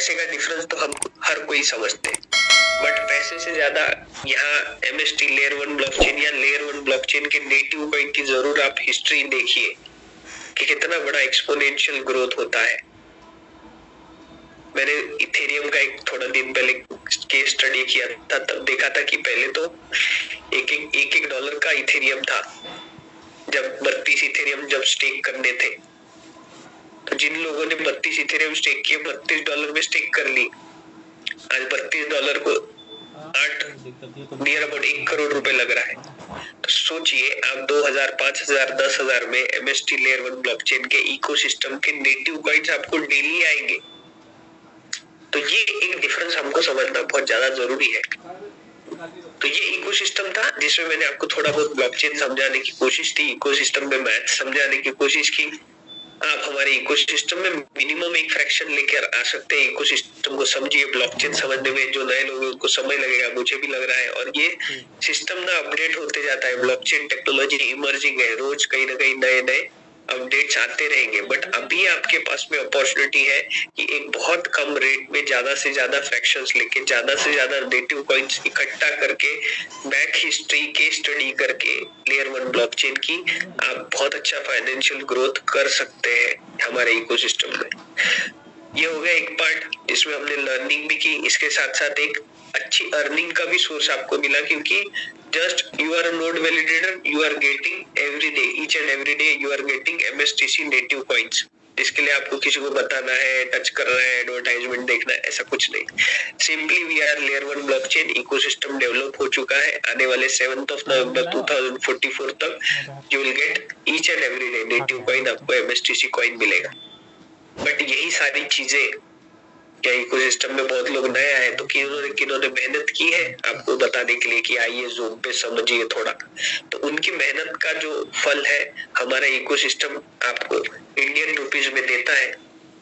पैसे का डिफरेंस तो हम हर कोई समझते हैं, बट पैसे से ज्यादा यहाँ MST लेयर 1 ब्लॉकचेन या लेयर 1 ब्लॉकचेन के नेटिव कॉइन की जरूर आप हिस्ट्री देखिए कि कितना बड़ा एक्सपोनेंशियल ग्रोथ होता है। मैंने इथेरियम का एक थोड़ा दिन पहले केस स्टडी किया था, तब देखा था कि पहले तो एक डॉलर का इथेरियम था जब 32 इथेरियम जब स्टेक करने थे। तो जिन लोगों ने 32 इथेरियम स्टेक किए, $32 में स्टेक कर ली, आज $32 को 8 नियर अबाउट 1 करोड़ रुपए लग रहा है। तो सोचिए आप 2000, 5000, 10,000 में MST लेयर 1 ब्लॉकचेन के इकोसिस्टम के नेटिव कॉइन्स आपको डेली आएंगे। तो ये एक डिफरेंस हमको समझना बहुत ज्यादा जरूरी है। तो ये इकोसिस्टम था जिसमें मैंने आपको थोड़ा बहुत ब्लॉकचेन समझाने की कोशिश की, इकोसिस्टम में मैथ समझाने की कोशिश की। आप हमारे इकोसिस्टम में मिनिमम एक फ्रैक्शन लेकर आ सकते हैं। इकोसिस्टम को समझिए, ब्लॉकचेन समझने में जो नए लोग हैं उनको समय लगेगा, मुझे भी लग रहा है। और ये सिस्टम ना अपडेट होते जाता है, ब्लॉकचेन टेक्नोलॉजी इमर्जिंग है, रोज कहीं ना कहीं नए नए अपडेट्स आते रहेंगे। बट अभी आपके पास में अपॉर्चुनिटी है कि एक बहुत कम रेट में ज्यादा से ज्यादा फ्रैक्शंस लेके, ज्यादा से ज्यादा नेटिव कॉइन्स इकट्ठा करके, बैक हिस्ट्री केस स्टडी करके लेयर 1 ब्लॉकचेन की आप बहुत अच्छा फाइनेंशियल ग्रोथ कर सकते हैं हमारे इकोसिस्टम में। ये हो गया एक पार्ट जिसमें हमने लर्निंग भी की, इसके साथ साथ एक अच्छी अर्निंग का भी सोर्स आपको मिला, क्योंकि just you are a node validator, you are getting every day, each and every day you are getting MSTC native coins. इसके लिए आपको किसी को बताना है, टच करना है, एडवर्टाइजमेंट देखना है, ऐसा कुछ नहीं। Simply we are layer 1 blockchain ecosystem develop हो चुका है। आने वाले 7 नवंबर 2044 तक you will get each and every day native coin, आपको MSTC कॉइन मिलेगा। बट यही सारी चीजें क्या इकोसिस्टम में बहुत लोग नए आए तो किन्होंने मेहनत की है आपको बताने के लिए कि आइए ज़ूम पे समझिए थोड़ा। तो उनकी मेहनत का जो फल है हमारा इकोसिस्टम आपको इंडियन रुपीज में देता है।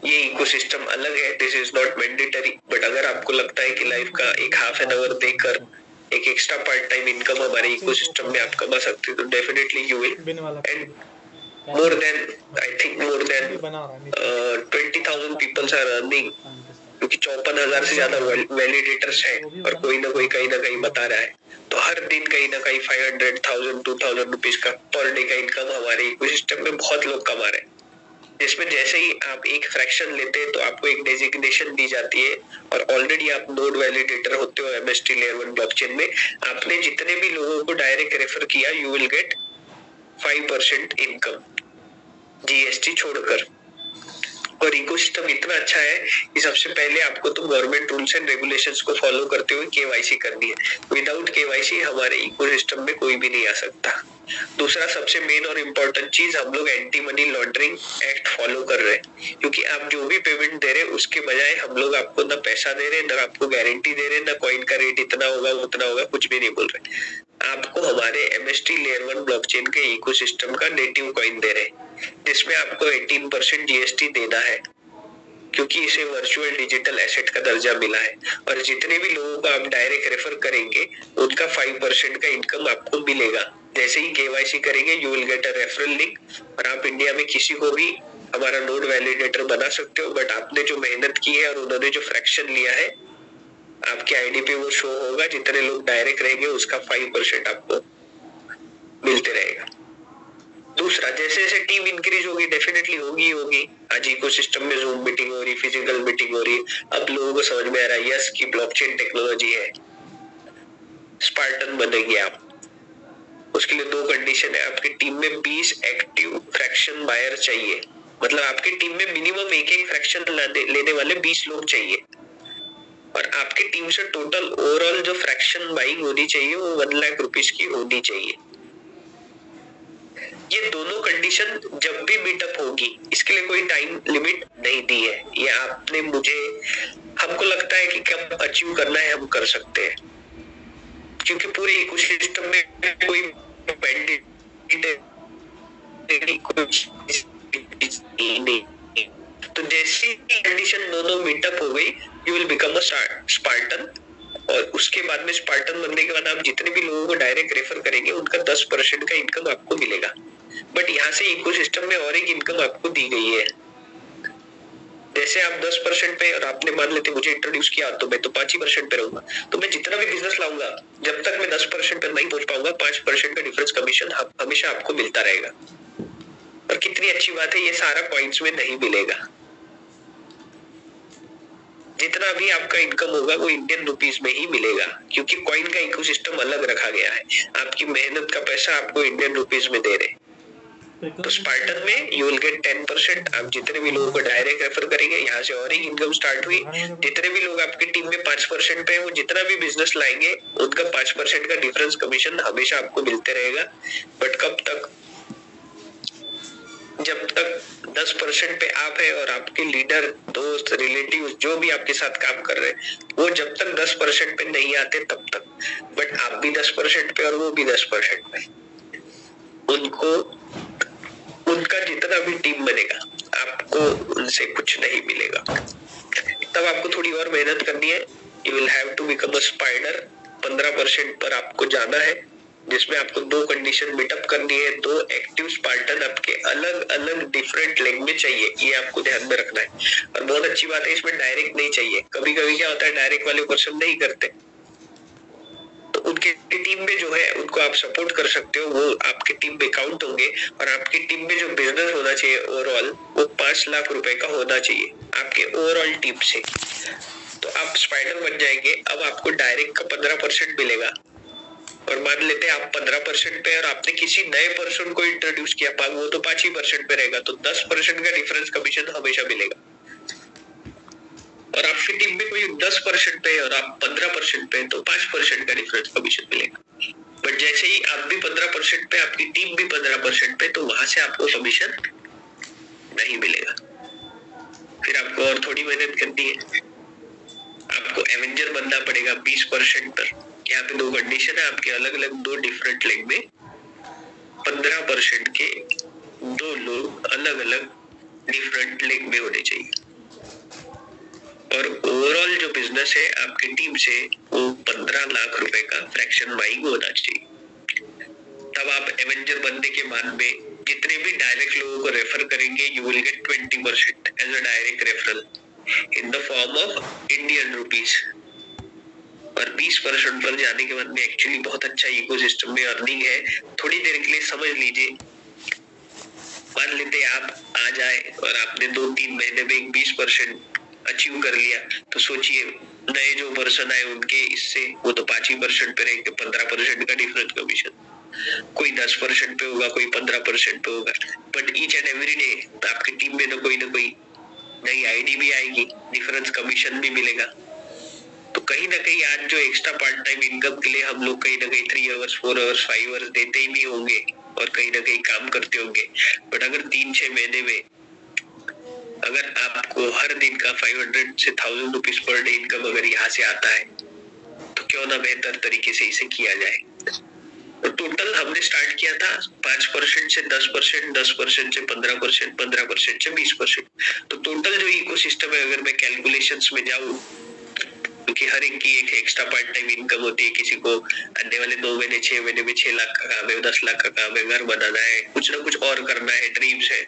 ये इकोसिस्टम अलग है, this is not mandatory, but अगर आपको लगता है कि लाइफ का एक हाफ एन आवर देकर एक एक्स्ट्रा पार्ट टाइम इनकम हमारे इकोसिस्टम में आप कमा सकते हो, तो definitely you will. And more than 20,000 people are earning, क्योंकि 54,000 से ज्यादा वैलिडेटर्स हैं और कोई ना कोई कहीं ना कहीं बता रहा है। तो हर दिन कहीं ना कहीं 500,000, 2,000 रुपीज का पर डे का इनकम हमारे इकोसिस्टम में बहुत लोग कमा रहे हैं। जिसमें जैसे ही आप एक फ्रैक्शन लेते हैं तो आपको एक डेजिग्नेशन दी जाती है और ऑलरेडी आप नोड वैलिडेटर होते हो MST लेयर 1 ब्लॉकचेन में। आपने जितने भी लोगों को डायरेक्ट रेफर किया, you will gate 5% income GST छोड़कर। और इकोसिस्टम इतना अच्छा है कि सबसे पहले आपको तो गवर्नमेंट रूल्स एंड रेगुलेशंस को फॉलो करते हुए KYC करनी है। विदाउट KYC हमारे इकोसिस्टम में कोई भी नहीं आ सकता। दूसरा सबसे मेन और इम्पोर्टेंट चीज, हम लोग anti money laundering act follow कर रहे हैं, क्योंकि आप जो भी पेमेंट दे रहे हैं उसके बजाय हम लोग आपको ना पैसा दे रहे हैं, ना आपको गारंटी दे रहे हैं, ना कॉइन का रेट इतना होगा उतना होगा, कुछ भी नहीं बोल रहे। आपको हमारे MST लेयर 1 ब्लॉकचेन के इकोसिस्टम का नेटिव कॉइन दे रहे हैं, जिसमें आपको 18% GST देना है, क्योंकि इसे वर्चुअल डिजिटल एसेट का दर्जा मिला है। और जितने भी लोगों को आप डायरेक्ट रेफर करेंगे उनका 5% का इनकम आपको मिलेगा। जैसे ही KYC करेंगे you will get a referral link, और आप इंडिया में किसी को भी हमारा नोड वैलिडेटर बना सकते हो। बट आपने जो मेहनत की है और उन्होंने जो फ्रैक्शन लिया है, आपके ID पे वो शो होगा। जितने लोग डायरेक्ट रहेंगे उसका 5% आपको मिलते रहेगा। दूसरा, जैसे जैसे टीम इंक्रीज होगी, डेफिनेटली होगी। आज इकोसिस्टम में ज़ूम मीटिंग हो रही, फिजिकल मीटिंग हो रही, अब लोगों को समझ में आ रहा है यस की ब्लॉकचेन टेक्नोलॉजी है। स्पार्टन बनेंगे आप, उसके लिए 2 कंडीशन है। आपकी टीम में 20 एक्टिव फ्रैक्शन बायर चाहिए, मतलब आपकी टीम में मिनिमम एक फ्रैक्शन लेने वाले 20 लोग चाहिए। और आपकी टीम से टोटल ओवरऑल जो फ्रैक्शन बाइंग होनी चाहिए वो 1 लाख रुपीस की होनी चाहिए। ये दोनों कंडीशन जब भी मीटअप होगी, इसके लिए कोई टाइम लिमिट नहीं दी है। ये आपने हमको लगता है कि कब अचीव करना है हम कर सकते हैं, क्योंकि पूरे इकोसिस्टम में कोई नहीं। तो जैसी कंडीशन दोनों मीटअप हो गई, you will become a Spartan. और उसके बाद में स्पार्टन बनने के बाद आप जितने भी लोगों को डायरेक्ट रेफर करेंगे उनका 10% का इनकम आपको मिलेगा। बट यहाँ से इकोसिस्टम में और एक इनकम आपको दी गई है, जैसे आप 10% पे और आपने मान लेते मुझे इंट्रोड्यूस किया तो मैं तो 5% पे रहूंगा, तो मैं जितना भी बिजनेस लाऊंगा जब तक मैं 10% पे नहीं पहुंच पाऊंगा 5% का डिफरेंस कमीशन हमेशा आपको मिलता रहेगा। और कितनी अच्छी बात है, ये सारा कॉइन्स में नहीं मिलेगा। जितना भी आपका इनकम होगा वो इंडियन रुपीस में ही मिलेगा, क्योंकि कॉइन का इकोसिस्टम अलग रखा गया है। आपकी मेहनत का पैसा आपको इंडियन रुपीस में दे रहे। तो स्पार्टन में यू विल गेट 10%। आप जितने भी लोगों को डायरेक्ट रेफर करेंगे, यहाँ से और एक इनकम स्टार्ट हुई। जितने भी लोग आपकी टीम में 5% पे, वो जितना भी बिजनेस लाएंगे उनका 5% का डिफरेंस कमीशन हमेशा आपको मिलते रहेगा। बट कब तक? जब तक 10% पे आप है और आपके लीडर, दोस्त, रिलेटिव जो भी आपके साथ काम कर रहे हैं वो जब तक 10% पे नहीं आते तब तक। बट आप भी 10% पे और वो भी 10% पे, उनको उनका जितना भी टीम बनेगा आपको उनसे कुछ नहीं मिलेगा। तब आपको थोड़ी और मेहनत करनी है। You will have to become a spider. 15% पर आपको जाना है, जिसमें आपको 2 कंडीशन मीटअप करनी है। 2 एक्टिव स्पार्टन आपके अलग अलग डिफरेंट लेग में चाहिए, ये आपको ध्यान में रखना है। और बहुत अच्छी बात है, इसमें डायरेक्ट नहीं चाहिए। कभी कभी क्या होता है, डायरेक्ट वाले पर्सन नहीं करते, तो उनके टीम में जो है उनको आप सपोर्ट कर सकते हो, वो आपके टीम में काउंट होंगे। और आपकी टीम में जो बिजनेस होना चाहिए ओवरऑल, वो 5 लाख रुपए का होना चाहिए आपके ओवरऑल टीम से। तो आप स्पाइडर बन जाएंगे। अब आपको डायरेक्ट का 15% मिलेगा। और मान लेते हैं आप 15% पे और आपने किसी नए पर्सन को इंट्रोड्यूस किया, वो तो 5% पे रहेगा, तो 10% का डिफरेंस कमीशन हमेशा मिलेगा। और आपकी टीम में कोई 10% पे और आप 15% पे, तो 5% का डिफरेंस कमीशन मिलेगा। बट जैसे ही आप भी 15% पे, आपकी टीम भी 15% पे, तो वहां से आपको कमीशन नहीं मिलेगा। फिर आपको और थोड़ी मेहनत करनी है, आपको एवेंजर बनना पड़ेगा 20% पर। यहाँ पे 2 कंडीशन है आपके, अलग अलग 2 डिफरेंट लेग में 15% के 2 लोग अलग अलग डिफरेंट लेग में होने चाहिए। और ओवरऑल जो बिजनेस है आपकी टीम से, वो 15 लाख रुपए का फ्रैक्शन बाइंग होना चाहिए। तब आप एवेंजर बनने के बाद में जितने भी डायरेक्ट लोगों को रेफर करेंगे, you will get 20% as a direct referral in the form of Indian rupees. और 20% पर जाने के बाद में एक्चुअली बहुत अच्छा इकोसिस्टम में अर्निंग है। थोड़ी देर के लिए समझ लीजिए, मान लेते आप आ जाए और आपने 2-3 महीने में 20% अचीव कर लिया, तो सोचिए नए जो पर्सन आए उनके इससे वो तो 5% पे रहेंगे। 15% का डिफरेंस कमीशन, कोई 10% पे होगा, कोई 15% पे होगा। But each and every day आपकी टीम में तो कोई ना कोई नई आईडी भी आएगी, डिफरेंस कमीशन भी मिलेगा। तो कहीं ना कहीं आज जो एक्स्ट्रा पार्ट टाइम इनकम के लिए हम लोग कहीं ना कहीं 3 आवर्स 4 आवर्स 5 आवर्स देते ही भी होंगे और कहीं ना कहीं काम करते होंगे। बट अगर 3-6 महीने में अगर आपको हर दिन का 500 से 1000 रुपीज पर डे इनकम अगर यहाँ से आता है, तो क्यों ना बेहतर तरीके से इसे किया जाए। तो टोटल हमने स्टार्ट किया था 5% से 10%, 10% से 15%, 15% से 20%। तो टोटल जो इकोसिस्टम है, अगर मैं कैलकुलेशंस में जाऊं, क्योंकि हर एक की एक एक्स्ट्रा पार्ट टाइम इनकम होती है। किसी को आने वाले 2 महीने 6 महीने में 6 लाख का काम है, 10 लाख का काम है, घर बनाना है, कुछ ना कुछ और करना है, ड्रीम्स है।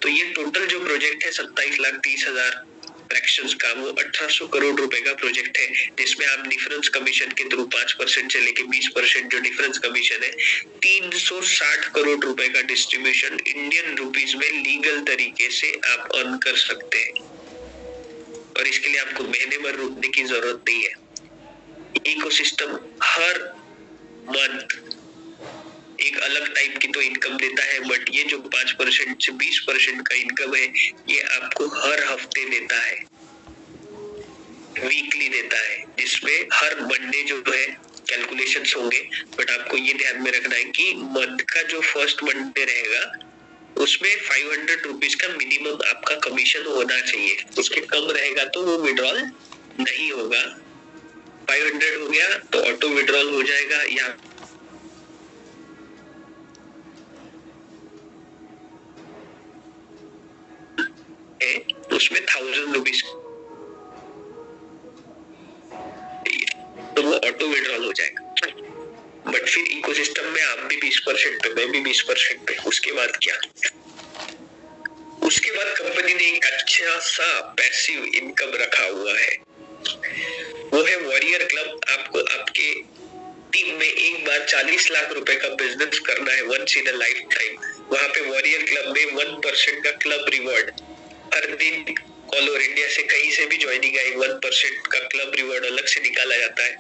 तो ये टोटल जो प्रोजेक्ट है 27,30,000 फ्रैक्शंस का, वो 1800 करोड़ रुपए का प्रोजेक्ट है, जिसमें आप डिफरेंस कमीशन के थ्रू 5% से लेके 20% जो डिफरेंस कमीशन है, 360 करोड़ रुपए का डिस्ट्रीब्यूशन इंडियन रुपीज में लीगल तरीके से आप अर्न कर सकते हैं। और इसके लिए आपको महीने भर रुकने की जरूरत नहीं है। इकोसिस्टम हर मंथ एक अलग टाइप की तो इनकम देता है, बट ये जो 5% से 20% का इनकम है, ये आपको हर हफ्ते देता है, वीकली देता है, जिसमें हर मंडे जो है कैलकुलेशंस होंगे। बट आपको ये ध्यान में रखना है कि मंथ का जो फर्स्ट मंडे रहेगा उसमें 500 रुपीज का मिनिमम आपका कमीशन होना चाहिए। उसके कम रहेगा तो वो विड्रॉल नहीं होगा। 500 हो गया तो ऑटो विड्रॉल हो जाएगा। या उसमें 1000 रुपीज तो वो ऑटो विड्रॉल हो जाएगा। बट फिर इकोसिस्टम में आप भी 20% पे, मैं भी 20% पे, उसके बाद क्या? उसके बाद कंपनी ने एक अच्छा सा पैसिव इनकम रखा हुआ है, वो है वॉरियर क्लब। आपको आपके टीम में एक बार 40 लाख रुपए का बिजनेस करना है once in a lifetime. वहां पे वॉरियर क्लब में 1% का क्लब रिवॉर्ड हर दिन ऑल ओवर इंडिया से कहीं से भी ज्वाइनिंग आई 1% का क्लब रिवॉर्ड अलग से निकाला जाता है।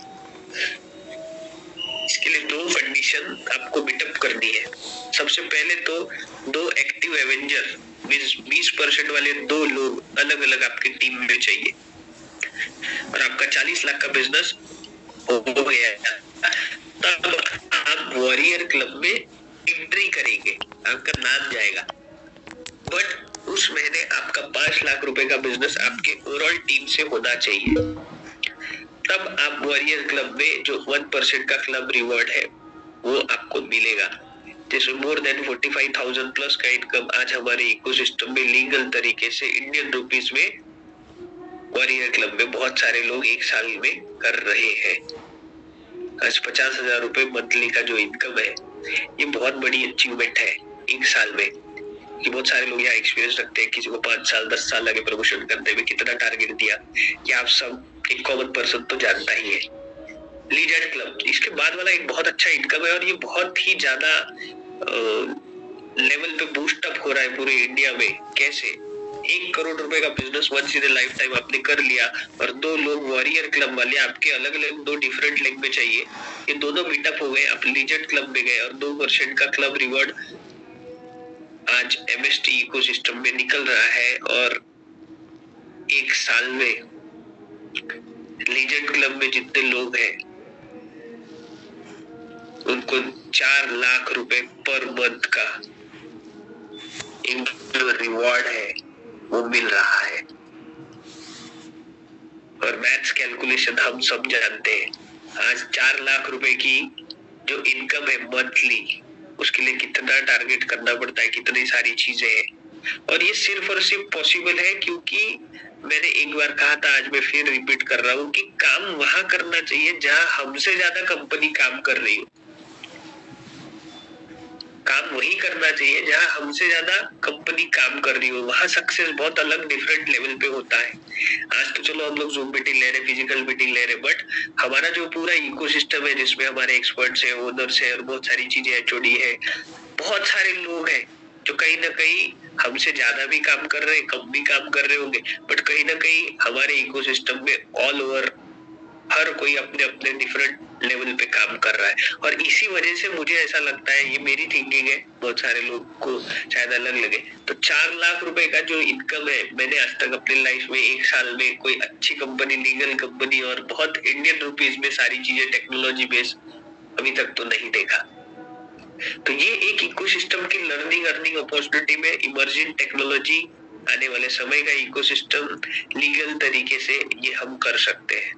इसके लिए 2 कंडीशन आपको मीटअप करनी है। सबसे पहले तो 2 एक्टिव एवेंजर 20% वाले 2 लोग अलग अलग आपकी टीम में चाहिए और आपका 40 लाख का बिजनेस हो गया, तब आप वॉरियर क्लब में एंट्री करेंगे, आपका नाम जाएगा। बट उस महीने आपका 5 लाख रुपए का बिजनेस आपके ओवरऑल टीम से होना चाहिए, तब आप वॉरियर क्लब में जो 1% का क्लब रिवॉर्ड है वो आपको मिलेगा। जैसे मोर देन 45,000 प्लस का इनकम आज हमारे इकोसिस्टम में लीगल तरीके से इंडियन रुपीस में वॉरियर क्लब में बहुत सारे लोग एक साल में कर रहे हैं। आज 50,000 रुपए मंथली का जो इनकम है, ये बहुत बड़ी अचीवमेंट है एक साल में। कि बहुत सारे लोग यहाँ एक्सपीरियंस रखते हैं, किसी को 5 साल 10 साल लगे प्रमोशन करने में, कितना टारगेट दिया, कि आप सब एक कॉमन पर्सन तो जानता ही है। लीजेंड क्लब इसके बाद वाला एक बहुत अच्छा इनकम है और ये बहुत ही ज्यादा लेवल पे बूस्ट अप हो रहा है पूरे इंडिया में। कैसे? 1 करोड़ रुपए का business once in lifetime आपने कर लिया और 2 लोग वॉरियर क्लब वाले आपके अलग अलग 2 डिफरेंट लेग में चाहिए, ये दोनों मीटअप हो गए, आप लीजेंड क्लब में गए और 2% का क्लब रिवॉर्ड आज एमएसटी इकोसिस्टम में निकल रहा है। और एक साल में लीजेंड क्लब में जितने लोग हैं उनको 4 लाख रुपए पर मंथ का एक जो रिवॉर्ड है वो मिल रहा है। और मैथ्स कैलकुलेशन हम सब जानते हैं, आज 4 लाख रुपए की जो इनकम है मंथली, उसके लिए कितना टारगेट करना पड़ता है, कितनी सारी चीजें हैं। और ये सिर्फ और सिर्फ पॉसिबल है क्योंकि मैंने एक बार कहा था, आज मैं फिर रिपीट कर रहा हूँ कि काम वहां करना चाहिए जहां हमसे ज्यादा कंपनी काम कर रही हो। काम वही करना चाहिए जहां हमसे ज्यादा कंपनी काम कर रही हो, वहां सक्सेस बहुत अलग डिफरेंट लेवल पे होता है। आज तो चलो हम लोग जूम मीटिंग ले रहे, फिजिकल मीटिंग ले रहे, बट हमारा जो पूरा इकोसिस्टम है जिसमें हमारे एक्सपर्ट्स है, ओनर्स है और बहुत सारी चीजें एचओडी है, बहुत सारे लोग हैं जो कहीं ना कहीं हमसे ज्यादा भी काम कर रहे हैं, कम भी काम कर रहे होंगे, बट कहीं ना कहीं हमारे इकोसिस्टम में ऑल ओवर हर कोई अपने अपने डिफरेंट लेवल पे काम कर रहा है। और इसी वजह से मुझे ऐसा लगता है, ये मेरी थिंकिंग है, बहुत सारे लोग को शायद अलग लगे, तो 4 लाख रुपए का जो इनकम है, मैंने आज तक अपनी लाइफ में एक साल में कोई अच्छी कंपनी, लीगल कंपनी और बहुत इंडियन रुपीस में सारी चीजें टेक्नोलॉजी बेस्ड अभी तक तो नहीं देखा। तो ये एक इकोसिस्टम की लर्निंग अर्निंग अपॉर्चुनिटी में इमर्जिंग टेक्नोलॉजी आने वाले समय का इकोसिस्टम लीगल तरीके से ये हम कर सकते हैं।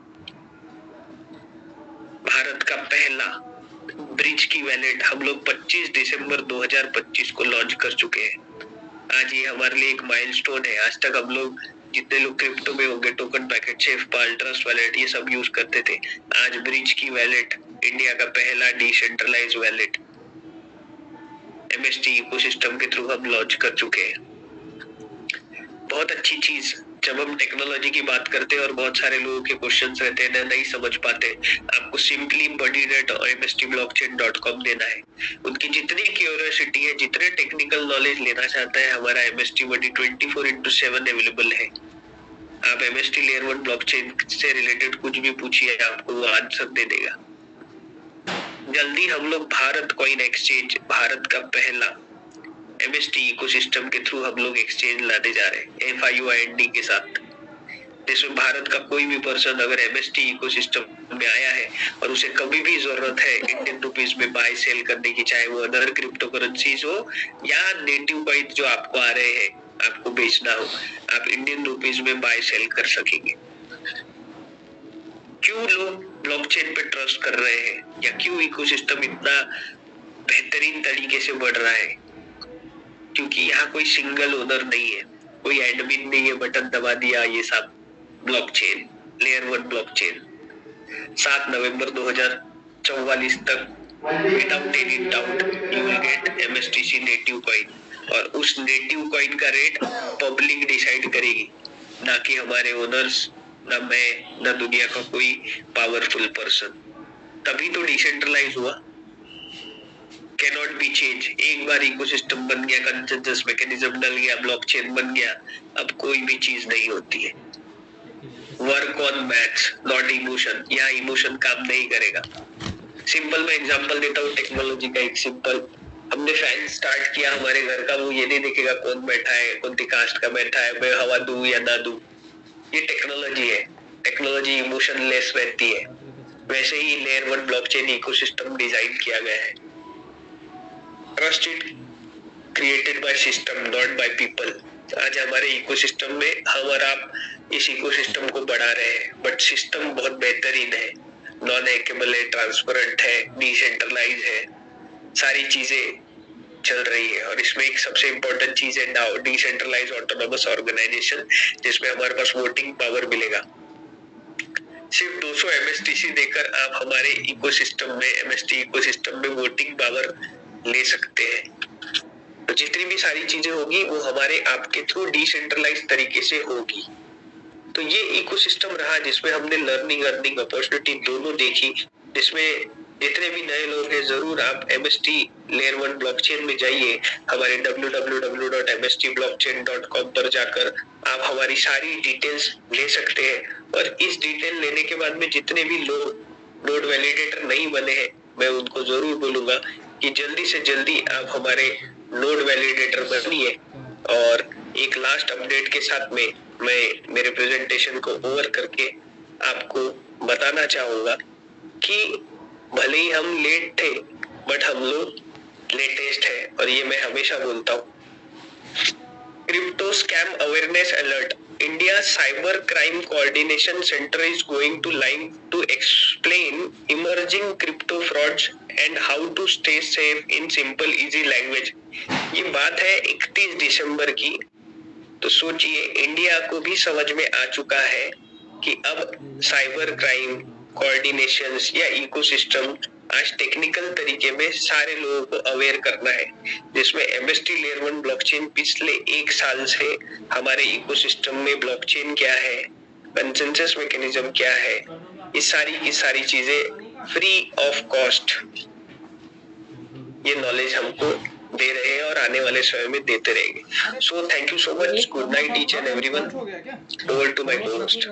भारत का पहला ब्रिज की वैलेट हम लोग 25 दिसंबर 2025 को लॉन्च कर चुके हैं। आज ये हमारे लिए एक माइलस्टोन है। आज तक हम लोग जितने लोग क्रिप्टो में होंगे, टोकन पैकेट, सेफपाल, ट्रस्ट वैलेट, ये सब यूज करते थे। आज ब्रिज की वैलेट, इंडिया का पहला डिसेंट्रलाइज वैलेट, एमएसटी इकोसिस्टम के थ्रू हम लॉन्च कर चुके हैं। बहुत अच्छी चीज। जब हम टेक्नोलॉजी की बात करते हैं और बहुत सारे लोगों के क्वेश्चंस रहते हैं, नहीं समझ पाते, आपको सिंपली buddynet और mstblockchain.com देना है। उनकी जितनी क्यूरियोसिटी है, जितने टेक्निकल नॉलेज लेना चाहता है, हमारा MST Buddy 24/7 अवेलेबल है। आप MST Layer 1 ब्लॉकचेन से रिलेटेड कुछ भी पूछिए, आपको वो आंसर दे देगा। जल्दी हम लोग भारत कॉइन एक्सचेंज, भारत का पहला एमएसटी इकोसिस्टम के थ्रू हम लोग एक्सचेंज लाने जा रहे हैं FIUIND के साथ। जिसमें भारत का कोई भी पर्सन अगर एमएसटी इकोसिस्टम में आया है और उसे कभी भी जरूरत है इंडियन रुपीस में बाय सेल करने की, चाहे वो अदर क्रिप्टो करेंसीज हो या नेटिव कॉइन जो आपको आ रहे हैं, आपको बेचना हो, आप इंडियन रुपीस में बाय सेल कर सकेंगे। क्यों लोग ब्लॉकचेन पे ट्रस्ट कर रहे हैं या क्यों इकोसिस्टम इतना बेहतरीन तरीके से बढ़ रहा है? क्योंकि यहाँ कोई सिंगल ओनर नहीं है, कोई एडमिन नहीं है, बटन दबा दिया, ये सब ब्लॉकचेन, लेयर 1 ब्लॉकचेन 7 नवंबर 2044 तक without any doubt you will gate MSTC native coin. और उस नेटिव कॉइन का रेट पब्लिक डिसाइड करेगी, ना कि हमारे ओनर्स, ना मैं, ना दुनिया का कोई पावरफुल पर्सन। तभी तो डिसेंट्रलाइज हुआ। Can not be change. एक बार इकोसिस्टम बन गया, कंसेंसस मैकेनिज्म डल गया, ब्लॉकचेन बन गया, अब कोई भी चीज नहीं होती है। Work on maths not emotion. यहाँ इमोशन काम नहीं करेगा। सिंपल मैं एग्जांपल देता हूँ टेक्नोलॉजी का। एक सिंपल, हमने फैन स्टार्ट किया हमारे घर का, वो ये नहीं देखेगा कौन बैठा है, कौन सी कास्ट का बैठा है, मैं हवा दूं या ना दूं। ये टेक्नोलॉजी है। टेक्नोलॉजी इमोशनलेस रहती है। वैसे ही लेयर 1 ब्लॉकचेन इकोसिस्टम डिजाइन किया गया है। Trust it created by system not by people. आज हमारे इकोसिस्टम में हम और आप इस इकोसिस्टम को बढ़ा रहे हैं, बट सिस्टम बहुत बेहतरीन है, नॉन हैकेबल है, ट्रांसपेरेंट है, डिसेंट्रलाइज है, सारी चीजें चल रही है। और इसमें एक सबसे इम्पोर्टेंट चीज है नाउ, डिसेंट्रलाइज ऑटोनोमस ऑर्गेनाइजेशन, जिसमें हमारे पास वोटिंग पावर मिलेगा। सिर्फ 200 MSTC देकर आप हमारे इकोसिस्टम में, MST इकोसिस्टम में वोटिंग पावर ले सकते हैं। तो जितनी भी सारी चीजें होगी वो हमारे आपके थ्रू डिसेंट्रलाइज तरीके से होगी। तो ये इकोसिस्टम रहा जिसमें हमने लर्निंग अर्निंग अपॉर्चुनिटी दोनों देखी। जिसमें जितने भी नए लोग हैं, जरूर आप MST लेयर 1 ब्लॉकचेन में जाइए। हमारे www.mstblockchain.com पर जाकर आप हमारी सारी डिटेल्स ले सकते हैं। और इस डिटेल लेने के बाद में जितने भी लोग नोड वैलिडेटर नहीं बने हैं, मैं उनको जरूर बोलूंगा कि जल्दी से जल्दी आप हमारे नोड वैलिडेटर बनिए। और एक लास्ट अपडेट के साथ में मैं मेरे प्रेजेंटेशन को ओवर करके आपको बताना चाहूंगा कि भले ही हम लेट थे, बट हम लोग लेटेस्ट है। और ये मैं हमेशा बोलता हूँ। Crypto scam awareness alert, India Cyber Crime Coordination Center is going to live to explain emerging crypto frauds and how to stay safe in simple easy language। ये बात है 31 दिसंबर की। तो सोचिए, इंडिया को भी समझ में आ चुका है कि अब साइबर क्राइम कोऑर्डिनेशन या इकोसिस्टम आज टेक्निकल तरीके में सारे लोगों को अवेयर करना है। जिसमें MST लेयर 1 ब्लॉकचेन पिछले 1 साल से हमारे इकोसिस्टम में ब्लॉकचेन क्या है, कंसेंसस मैकेनिज्म क्या है, ये सारी की सारी चीजें फ्री ऑफ कॉस्ट ये नॉलेज हमको दे रहे हैं और आने वाले समय में देते रहेंगे। So thank you so much. Good night each and everyone. Over to my host.